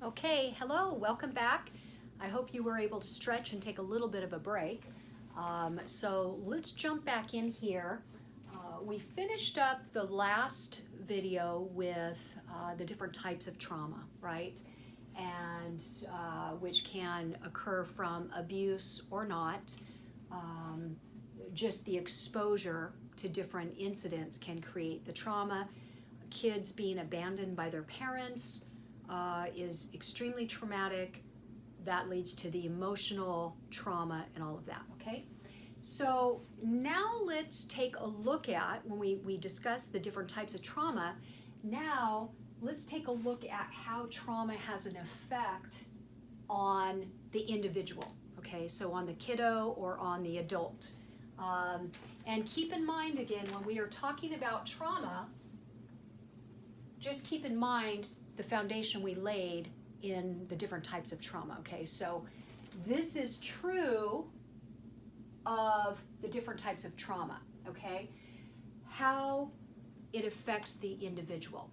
Okay, hello, welcome back. I hope you were able to stretch and take a little bit of a break. So let's jump back in here. We finished up the last video with the different types of trauma, right? And which can occur from abuse or not. Just the exposure to different incidents can create the trauma. Kids being abandoned by their parents is extremely traumatic. That leads to the emotional trauma and all of that, okay? So now let's take a look at, when we discuss the different types of trauma, now let's take a look at how trauma has an effect on the individual, okay? So on the kiddo or on the adult. And keep in mind again, when we are talking about trauma, just keep in mind the foundation we laid in the different types of trauma, okay? So this is true of the different types of trauma, okay? How it affects the individual.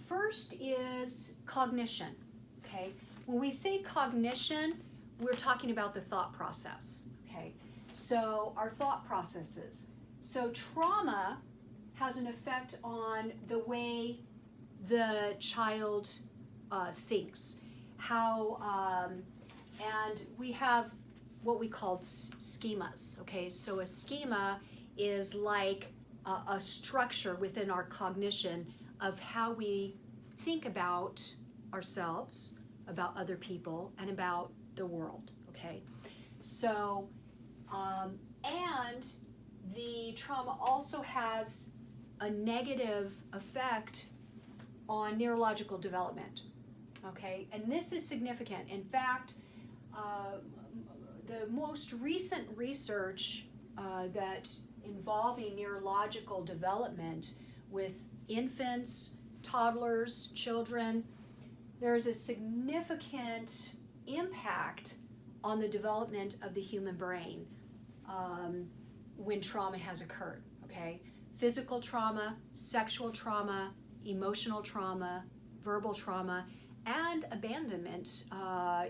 First is cognition, okay? When we say cognition, we're talking about the thought process, okay? So our thought processes. So trauma has an effect on the way the child thinks, and we have what we call schemas, okay? So a schema is like a structure within our cognition of how we think about ourselves, about other people, and about the world, okay? So, and the trauma also has a negative effect on neurological development, okay? And this is significant. In fact, the most recent research that involving neurological development with infants, toddlers, children, there's a significant impact on the development of the human brain when trauma has occurred, okay? Physical trauma, sexual trauma, emotional trauma, verbal trauma, and abandonment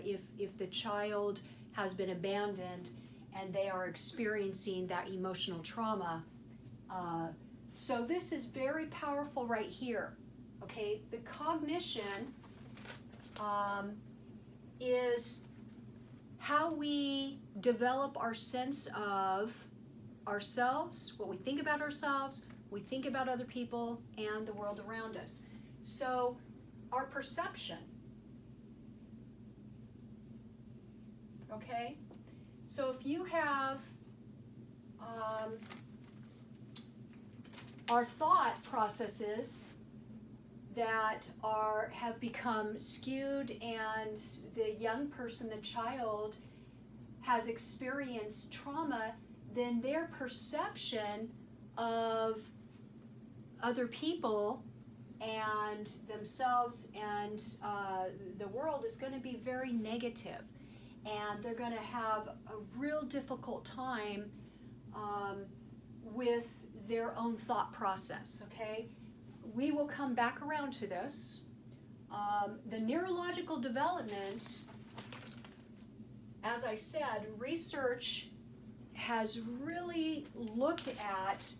if the child has been abandoned and they are experiencing that emotional trauma. So this is very powerful right here, okay? The cognition is how we develop our sense of ourselves, what we think about ourselves, we think about other people and the world around us. So our perception, okay? So if you have our thought processes that have become skewed, and the young person, the child, has experienced trauma, then their perception of other people and themselves and the world is going to be very negative, and they're going to have a real difficult time with their own thought process, okay? We will come back around to this. The neurological development, as I said, research has really looked at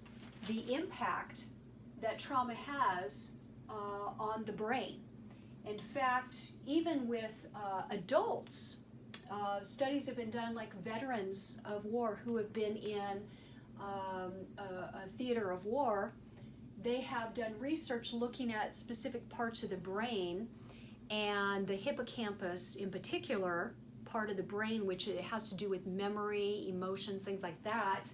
the impact that trauma has on the brain. In fact, even with adults, studies have been done, like veterans of war who have been in a theater of war. They have done research looking at specific parts of the brain, and the hippocampus in particular, part of the brain which it has to do with memory, emotions, things like that.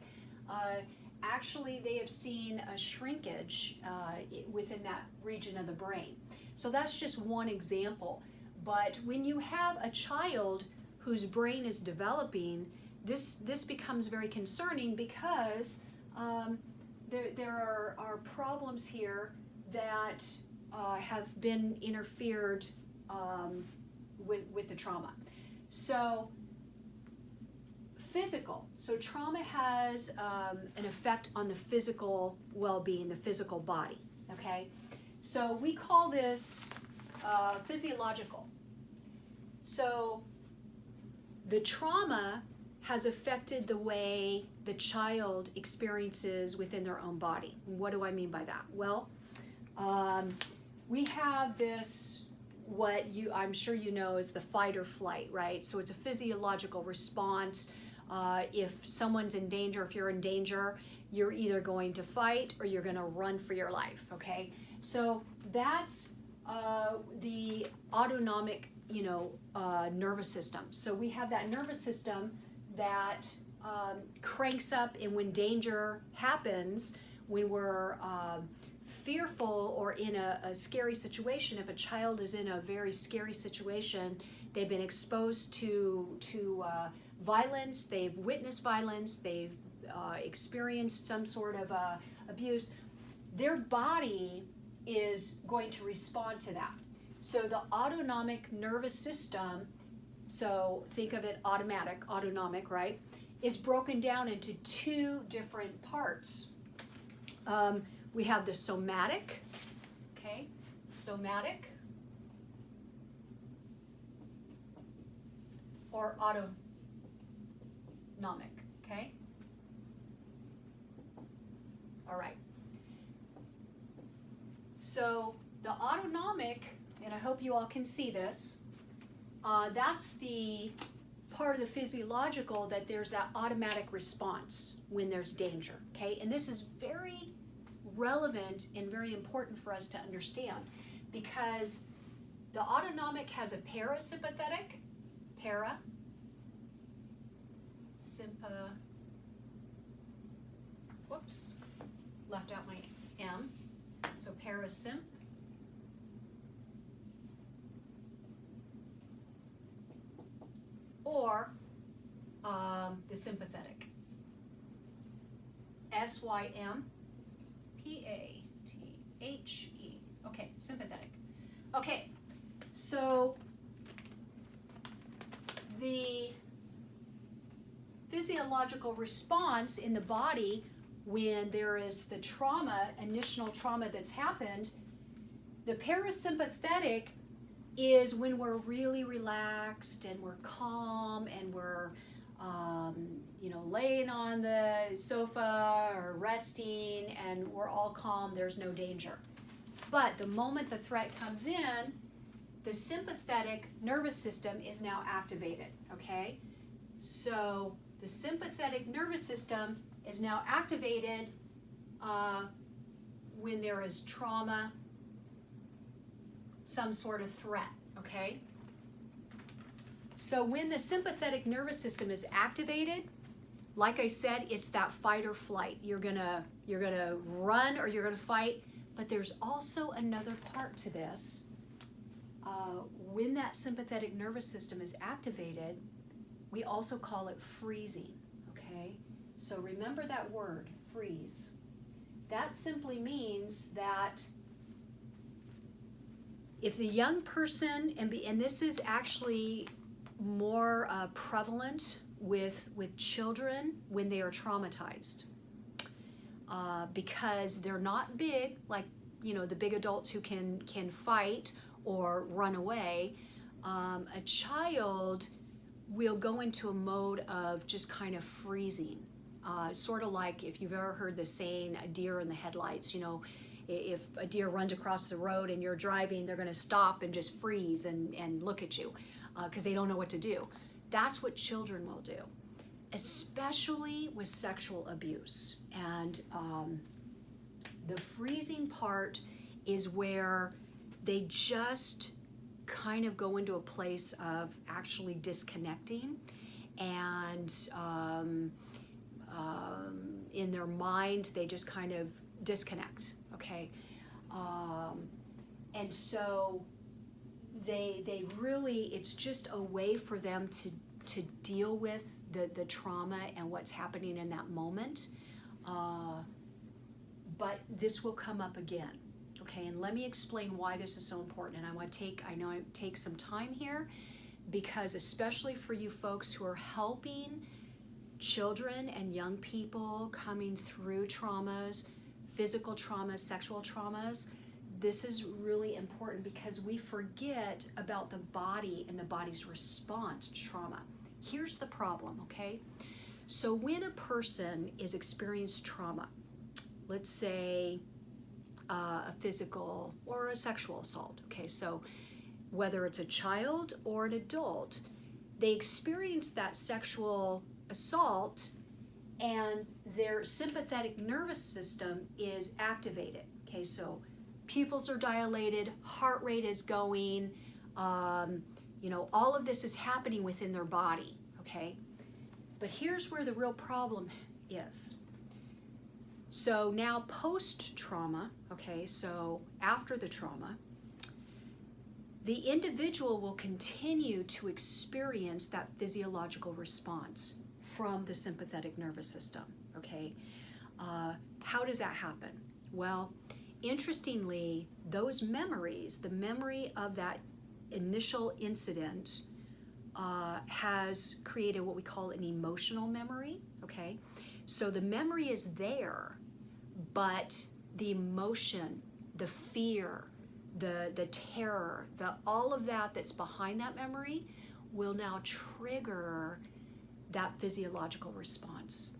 Actually, they have seen a shrinkage within that region of the brain. So that's just one example. But when you have a child whose brain is developing, this becomes very concerning, because there are problems here that have been interfered with the trauma. So physical. So trauma has an effect on the physical well-being, the physical body, okay? So we call this physiological, So the trauma has affected the way the child experiences within their own body. What do I mean by that? Well, we have this, I'm sure you know, is the fight or flight, right? So it's a physiological response. If someone's in danger, if you're in danger, you're either going to fight or you're going to run for your life, okay? So that's the autonomic, nervous system. So we have that nervous system that cranks up, and when danger happens, when we're fearful or in a scary situation, if a child is in a very scary situation, they've been exposed to violence, they've witnessed violence, they've experienced some sort of abuse, their body is going to respond to that. So the autonomic nervous system, so think of it autonomic, right, is broken down into two different parts. We have the somatic, okay, or autonomic, okay? All right. So the autonomic, and I hope you all can see this, that's the part of the physiological that there's that automatic response when there's danger, okay? And this is very relevant and very important for us to understand, because the autonomic has a parasympathetic, left out my M, so parasymp, or the sympathetic, SYMPATHE, okay, sympathetic. Okay, so the physiological response in the body when there is the trauma, initial trauma that's happened, the parasympathetic is when we're really relaxed and we're calm and we're laying on the sofa or resting and we're all calm, there's no danger. But the moment the threat comes in, the sympathetic nervous system is now activated, okay? So the sympathetic nervous system is now activated when there is trauma, some sort of threat, okay? So when the sympathetic nervous system is activated, like I said, it's that fight or flight. You're gonna run or you're gonna fight, but there's also another part to this. When that sympathetic nervous system is activated, we also call it freezing, okay? So remember that word, freeze. That simply means that if the young person, and this is actually more prevalent with children when they are traumatized, because they're not big, like the big adults who can fight or run away. A child will go into a mode of just kind of freezing, sort of like if you've ever heard the saying, a deer in the headlights. If a deer runs across the road and you're driving, they're going to stop and just freeze and look at you because they don't know what to do. That's what children will do, especially with sexual abuse. And the freezing part is where they just kind of go into a place of actually disconnecting, and in their mind they just kind of disconnect, okay? And so they really, it's just a way for them to deal with the trauma and what's happening in that moment. But this will come up again. Okay, and let me explain why this is so important. And I know I take some time here, because especially for you folks who are helping children and young people coming through traumas, physical traumas, sexual traumas, this is really important because we forget about the body and the body's response to trauma. Here's the problem, okay? So when a person is experiencing trauma, let's say a physical or a sexual assault, okay? So whether it's a child or an adult, they experience that sexual assault and their sympathetic nervous system is activated, okay? So pupils are dilated, heart rate is going, you know, all of this is happening within their body, okay? But here's where the real problem is. So now post-trauma, okay, so after the trauma, the individual will continue to experience that physiological response from the sympathetic nervous system, okay? How does that happen? Well, interestingly, those memories, the memory of that initial incident has created what we call an emotional memory, okay? So the memory is there, but the emotion, the fear, the terror, all of that that's behind that memory will now trigger that physiological response.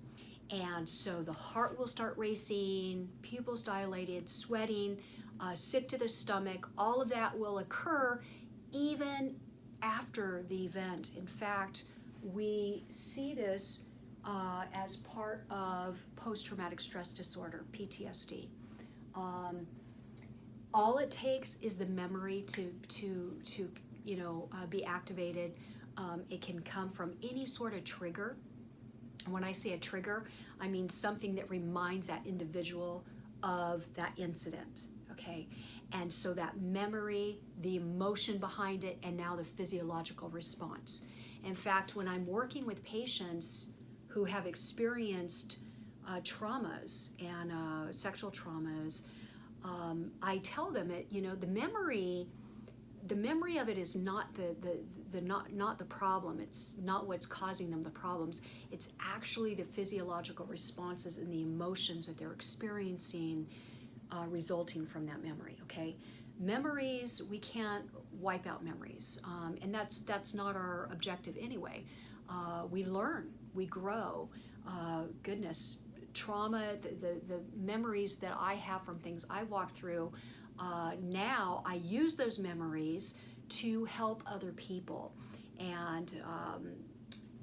And so the heart will start racing, pupils dilated, sweating, sick to the stomach, all of that will occur even after the event. In fact, we see this as part of post-traumatic stress disorder, PTSD. All it takes is the memory to be activated. It can come from any sort of trigger. When I say a trigger, I mean something that reminds that individual of that incident, okay? And so that memory, the emotion behind it, and now the physiological response. In fact, when I'm working with patients who have experienced traumas and sexual traumas, I tell them the memory of it is not not the problem. It's not what's causing them the problems. It's actually the physiological responses and the emotions that they're experiencing resulting from that memory, okay? Memories, we can't wipe out memories, and that's not our objective anyway. We learn, we grow. Goodness, trauma, the memories that I have from things I walked through, now I use those memories to help other people, and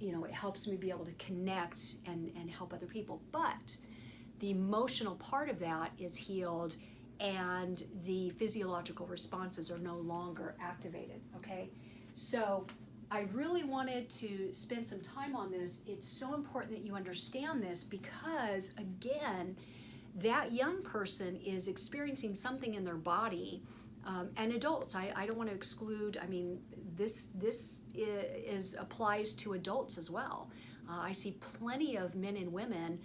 it helps me be able to connect and help other people. But the emotional part of that is healed, and the physiological responses are no longer activated, okay? So I really wanted to spend some time on this. It's so important that you understand this because, again, that young person is experiencing something in their body, and adults. I don't want to exclude. I mean, this applies to adults as well. I see plenty of men and women,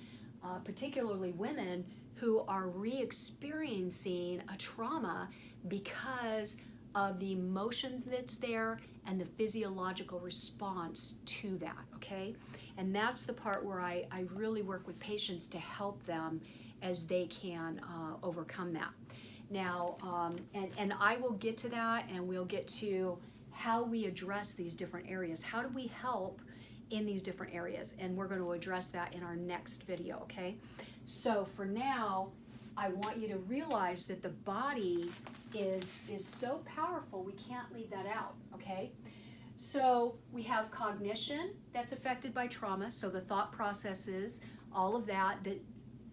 particularly women, who are re-experiencing a trauma because of the emotion that's there and the physiological response to that, okay? And that's the part where I really work with patients to help them as they can overcome that. Now, and I will get to that, and we'll get to how we address these different areas. How do we help in these different areas? And we're going to address that in our next video, okay? So for now, I want you to realize that the body is so powerful, we can't leave that out, okay? So we have cognition that's affected by trauma, so the thought processes, all of that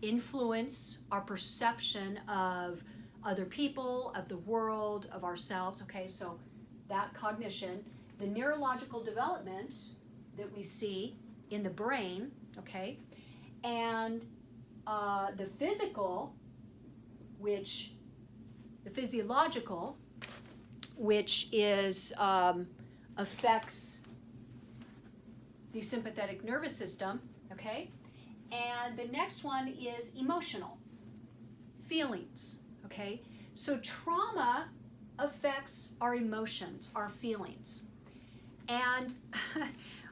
influence our perception of other people, of the world, of ourselves, okay? So that cognition, the neurological development that we see in the brain, okay? And the physiological, which is affects the sympathetic nervous system, okay? And the next one is emotional, feelings, okay? So trauma affects our emotions, our feelings. And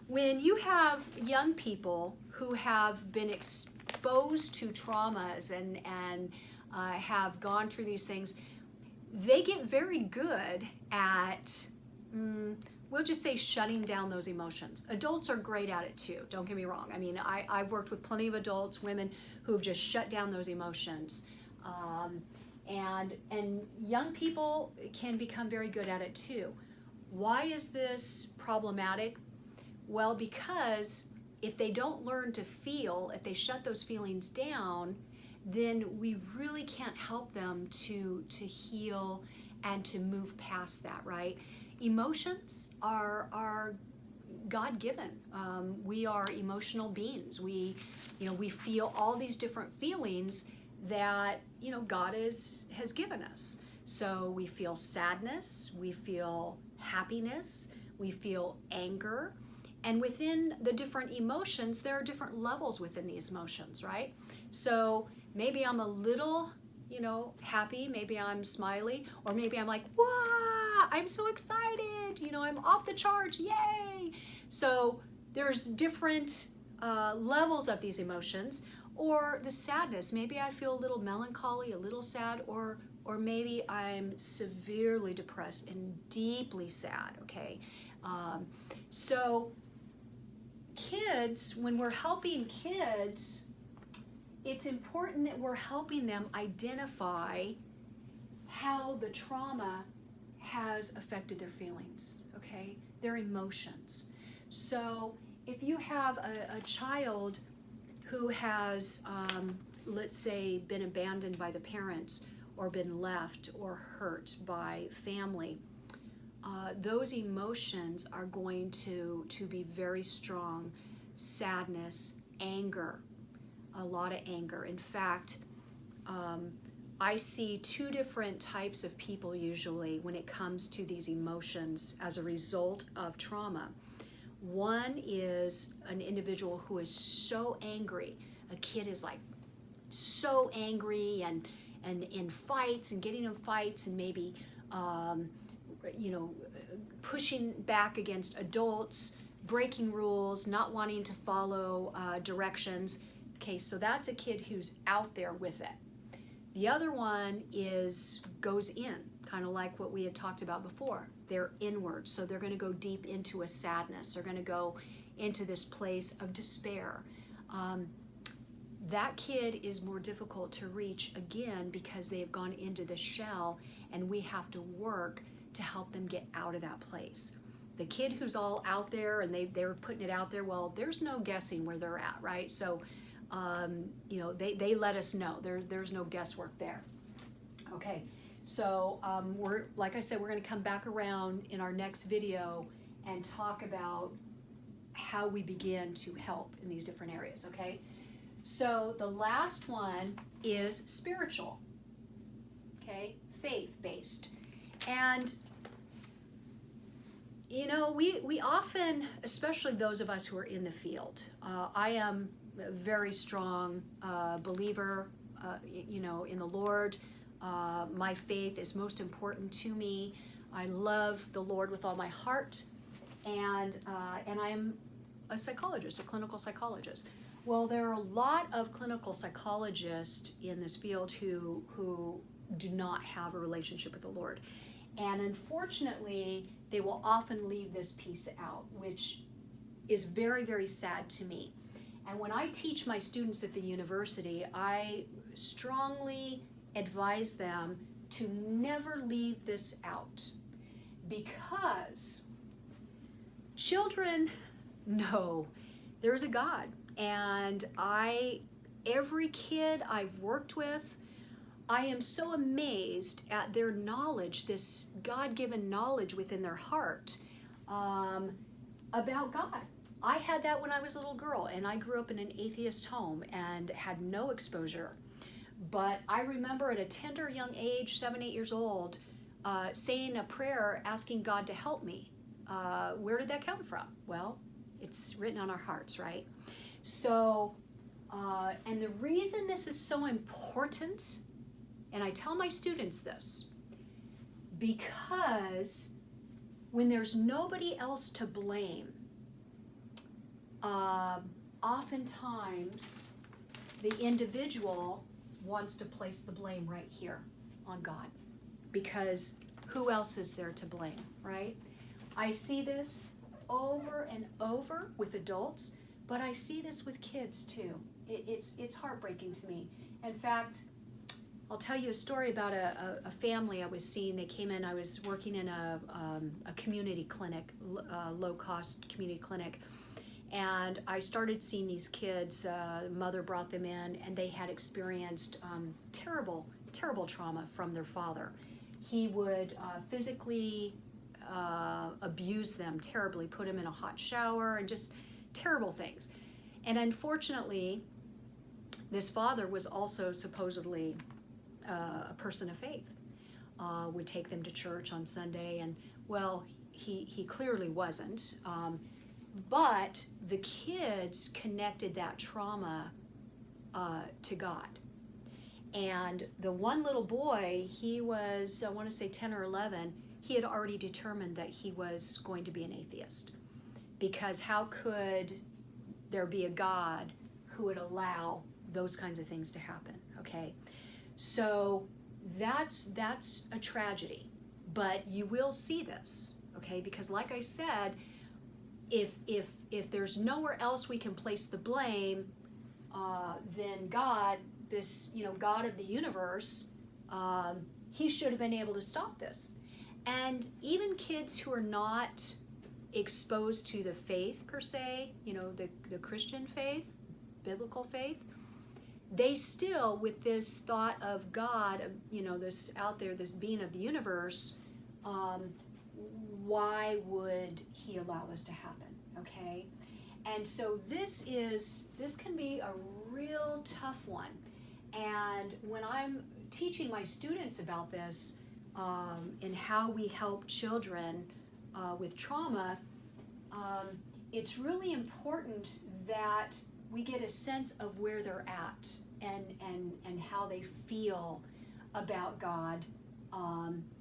when you have young people who have been exposed to traumas and have gone through these things, they get very good at, we'll just say, shutting down those emotions. Adults are great at it too, don't get me wrong. I mean, I've worked with plenty of adults, women, who've just shut down those emotions. And young people can become very good at it too. Why is this problematic? Well, because if they don't learn to feel, if they shut those feelings down, then we really can't help them to heal and to move past that, right? Emotions are God-given. We are emotional beings. We feel all these different feelings that, God has given us. So we feel sadness, we feel happiness, we feel anger, and within the different emotions, there are different levels within these emotions, right? So maybe I'm a little, happy, maybe I'm smiley, or maybe I'm like, wow, I'm so excited, I'm off the charts, yay! So there's different levels of these emotions. Or the sadness, maybe I feel a little melancholy, a little sad, or maybe I'm severely depressed and deeply sad, okay? So kids, when we're helping kids, it's important that we're helping them identify how the trauma has affected their feelings, okay? Their emotions. So if you have a child who has, let's say, been abandoned by the parents or been left or hurt by family, those emotions are going to be very strong. Sadness, anger, a lot of anger. In fact, I see two different types of people usually when it comes to these emotions as a result of trauma. One is an individual who is so angry. A kid is like so angry and in fights and getting in fights and maybe pushing back against adults, breaking rules, not wanting to follow directions. Okay, so that's a kid who's out there with it. The other one goes in, kind of like what we had talked about before. They're inward, so they're going to go deep into a sadness. They're going to go into this place of despair. That kid is more difficult to reach, again, because they've gone into the shell, and we have to work to help them get out of that place. The kid who's all out there and they're putting it out there, well, there's no guessing where they're at, right? So, they let us know. There's no guesswork there. Okay. So like I said, we're going to come back around in our next video and talk about how we begin to help in these different areas, okay? So the last one is spiritual, okay? Faith-based. And, we often, especially those of us who are in the field, I am a very strong believer, in the Lord. My faith is most important to me. I love the Lord with all my heart, and I am a psychologist, a clinical psychologist. Well, there are a lot of clinical psychologists in this field who do not have a relationship with the Lord, and unfortunately, they will often leave this piece out, which is very, very sad to me. And when I teach my students at the university, I strongly advise them to never leave this out, because children know there is a God, and every kid I've worked with, I am so amazed at their knowledge, this God-given knowledge within their heart about God. I had that when I was a little girl, and I grew up in an atheist home and had no exposure. But I remember at a tender young age, 7, 8 years old, saying a prayer asking God to help me. Where did that come from? Well, it's written on our hearts, right? So, and the reason this is so important, and I tell my students this, because when there's nobody else to blame, oftentimes the individual wants to place the blame right here on God. because who else is there to blame, right? I see this over and over with adults, but I see this with kids too. It's heartbreaking to me. In fact, I'll tell you a story about a family I was seeing. They came in, I was working in a community clinic, low-cost community clinic, and I started seeing these kids. The mother brought them in, and they had experienced terrible trauma from their father. He would physically abuse them terribly, put them in a hot shower, and just terrible things. And unfortunately, this father was also supposedly a person of faith, would take them to church on Sunday, and well, he clearly wasn't. But the kids connected that trauma to God. And the one little boy, he was, I want to say 10 or 11, he had already determined that he was going to be an atheist. Because how could there be a God who would allow those kinds of things to happen, okay? So that's a tragedy, but you will see this, okay? Because like I said, if there's nowhere else we can place the blame, then God, this God of the universe, he should have been able to stop this. And even kids who are not exposed to the faith per se, the Christian faith, biblical faith, they still, with this thought of God, this out there, this being of the universe, why would he allow this to happen, okay? And so this can be a real tough one. And when I'm teaching my students about this, and how we help children with trauma, it's really important that we get a sense of where they're at and how they feel about God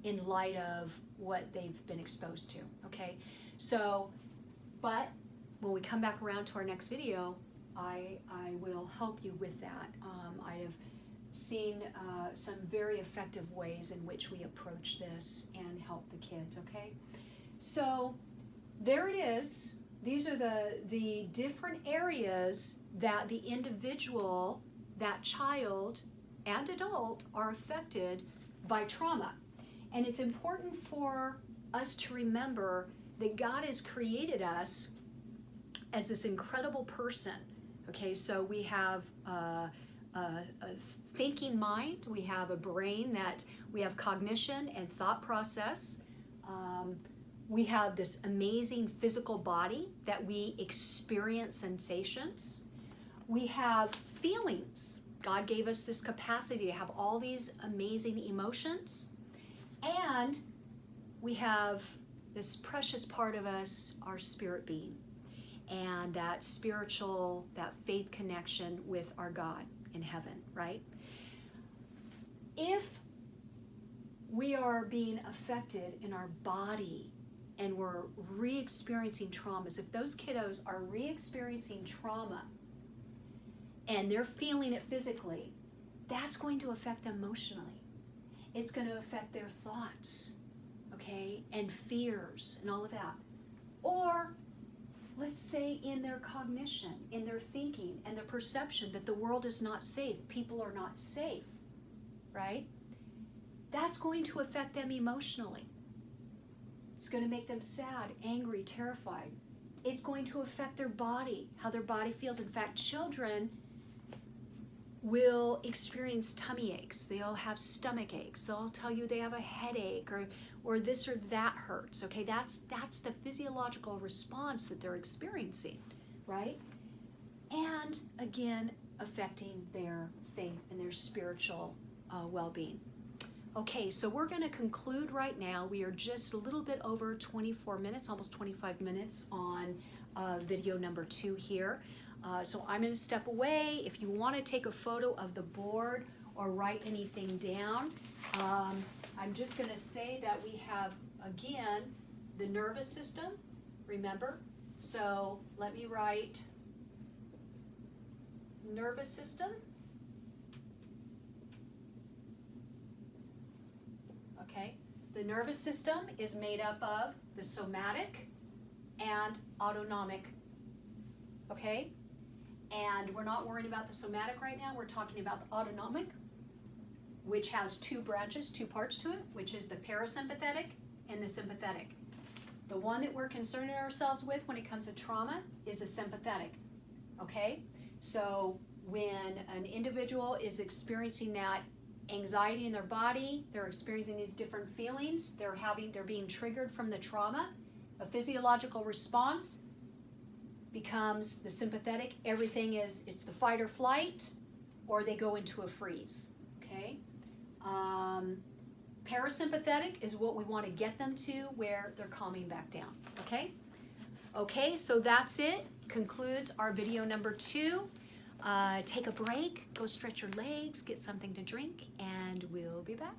in light of what they've been exposed to, okay? So, but when we come back around to our next video, I will help you with that. I have seen some very effective ways in which we approach this and help the kids, okay? So there it is. These are the different areas that the individual, that child and adult are affected by trauma. And it's important for us to remember that God has created us as this incredible person. Okay, so we have a thinking mind, we have a brain, that we have cognition and thought process. We have this amazing physical body that we experience sensations. We have feelings. God gave us this capacity to have all these amazing emotions. And we have this precious part of us, our spirit being, and that spiritual, that faith connection with our God in heaven, right? If we are being affected in our body and we're re-experiencing traumas, if those kiddos are re-experiencing trauma and they're feeling it physically, that's going to affect them emotionally. It's going to affect their thoughts, okay, and fears and all of that. Or let's say in their cognition, in their thinking and their perception that the world is not safe, people are not safe, right? That's going to affect them emotionally. It's going to make them sad, angry, terrified. It's going to affect their body, how their body feels. In fact, children will experience tummy aches. They'll have stomach aches. They'll tell you they have a headache or this or that hurts. Okay, that's the physiological response that they're experiencing, right? And again, affecting their faith and their spiritual well-being. Okay, so we're going to conclude right now. We are just a little bit over 24 minutes, almost 25 minutes on video number 2 here. So I'm going to step away. If you want to take a photo of the board or write anything down, I'm just going to say that we have, again, the nervous system, remember? So let me write nervous system. Okay, The nervous system is made up of the somatic and autonomic, okay? And we're not worrying about the somatic right now. We're talking about the autonomic, which has two branches, two parts to it, which is the parasympathetic and the sympathetic. The one that we're concerning ourselves with when it comes to trauma is the sympathetic, okay? So when an individual is experiencing that anxiety in their body, they're experiencing these different feelings, they're being triggered from the trauma, a physiological response becomes the sympathetic. Everything is, it's the fight or flight, or they go into a freeze, okay? Parasympathetic is what we want to get them to, where they're calming back down, okay? Okay, so that's it. Concludes our video number 2. Take a break, go stretch your legs, get something to drink, and we'll be back.